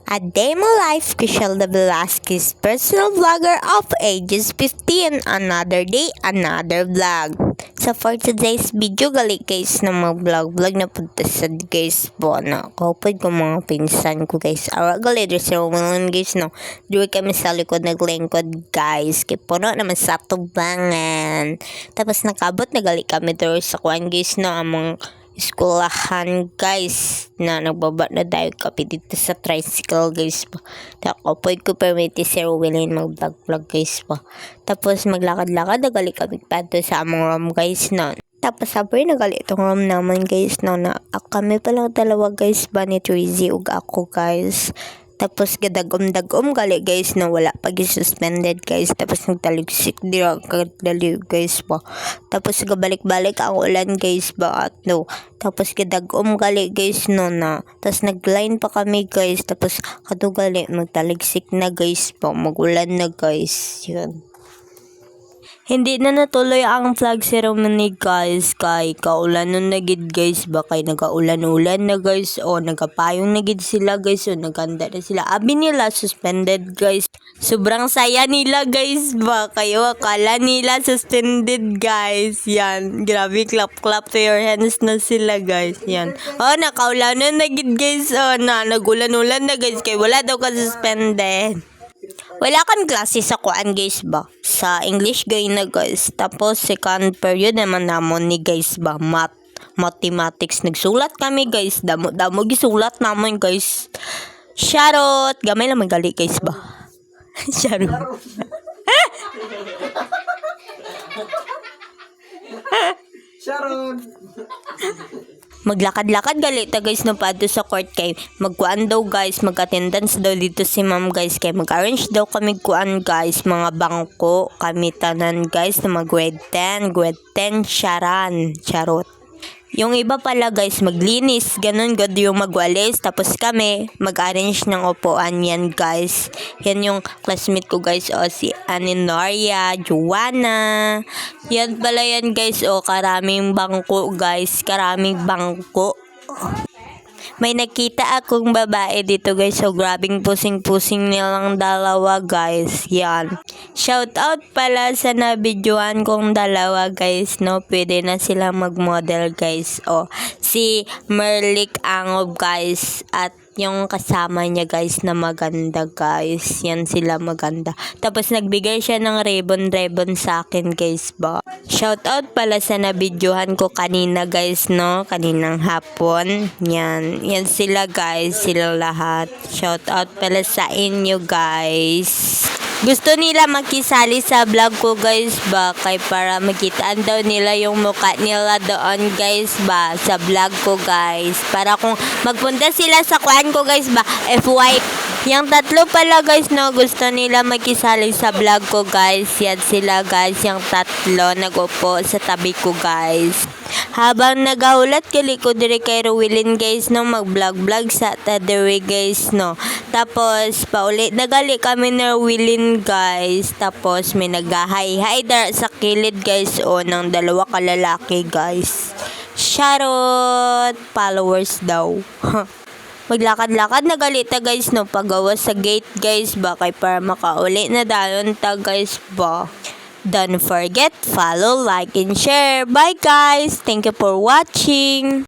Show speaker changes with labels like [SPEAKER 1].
[SPEAKER 1] A Day My Life, Crishelda Velasquez, personal vlogger of ages 15. Another day, another vlog. So for today's video, gali guys na mag-vlog na punta sa guys po na kapag ko mga pinsan ko guys. Ara gali dress roman guys no. Diri kami sa likod naglingkod guys. Kay puno naman sa tubangan. Tapos nakabot na gali kami dito sa kuan guys no among eskwelahan guys na nagbaba na tayo kapi dito sa tricycle guys po. Tapos ko permiti si Rowelyn mag-vlog guys po. Tapos maglakad-lakad nagali kami pato sa among room guys no. Tapos sabi nagali itong room naman guys no na kami palang dalawa guys ba ni Trizzy ug ako guys. Tapos gadagom-dagom gali guys na wala pag suspended guys. Tapos nagtaligsik dira kadali guys po. Tapos gabalik-balik ang ulan guys ba at no. Tapos gadagom gali guys no na. Tapos nagline pa kami guys. Tapos kadugali magtaligsik na guys po. Magulan na guys. Yun. Hindi na natuloy ang flag ceremony guys kay kaulan nun na gid guys ba kay nagaulan-ulan na guys o nagapayong na gid sila guys o naganda na sila abi nila suspended guys sobrang saya nila guys ba kayo akala nila suspended guys yan grabe clap to your hands na sila guys yan nakaulan nun na gid guys nagulan-ulan na guys kay wala daw ka suspended. Wala kan klase sa kuan guys ba sa English gay na guys tapos second period naman namon ni guys ba mathematics nagsulat kami guys damo gisulat namon guys charot gamay lang magali guys ba charot
[SPEAKER 2] Sharon!
[SPEAKER 1] Maglakad-lakad gali ta guys no padto sa court kay magkuan daw guys mag-attendance daw dito si ma'am guys kay mag-arrange daw kami kuan guys mga bangko kami tanan guys na mag grade 10 sharan charot. Yung iba pala guys maglinis ganun god yung magwalis tapos kami mag-arrange ng upuan yan guys. Yan yung classmate ko guys si Aninoria, Joanna. Yan pala yan guys karaming bangko guys, karaming bangko. May nakita akong babae dito guys so grabing pusing-pusing nilang dalawa guys yan. Shout out pala sa nabidyoan kong dalawa guys no pwede na sila mag-model guys si Merlik Angob guys at yung kasama niya guys na maganda guys yan sila maganda tapos nagbigay siya ng ribbon sa akin guys ba. Shout out pala sa nabidyohan ko kanina guys no kaninang hapon yan sila guys sila lahat shout out pala sa inyo guys. Gusto nila makisali sa vlog ko guys ba kay para makitaan daw nila yung mukha nila doon guys ba sa vlog ko guys para kung magpunta sila sa kuan ko guys ba FY yung tatlo pala guys no gusto nila makisali sa vlog ko guys yan sila guys yung tatlo nagupo sa tabi ko guys habang nagahulat gali ko dire kay Rowelyn guys no mag-vlog sa tadere guys no tapos paulit nagali kami na Rowelyn guys tapos may nagahay dar sa kilid guys ng dalawa kalalaki guys charot followers daw. Maglakad-lakad na galita guys no pagawas sa gate guys ba kay para makauli na dalon ta guys ba. Don't forget follow, like and share. Bye guys. Thank you for watching.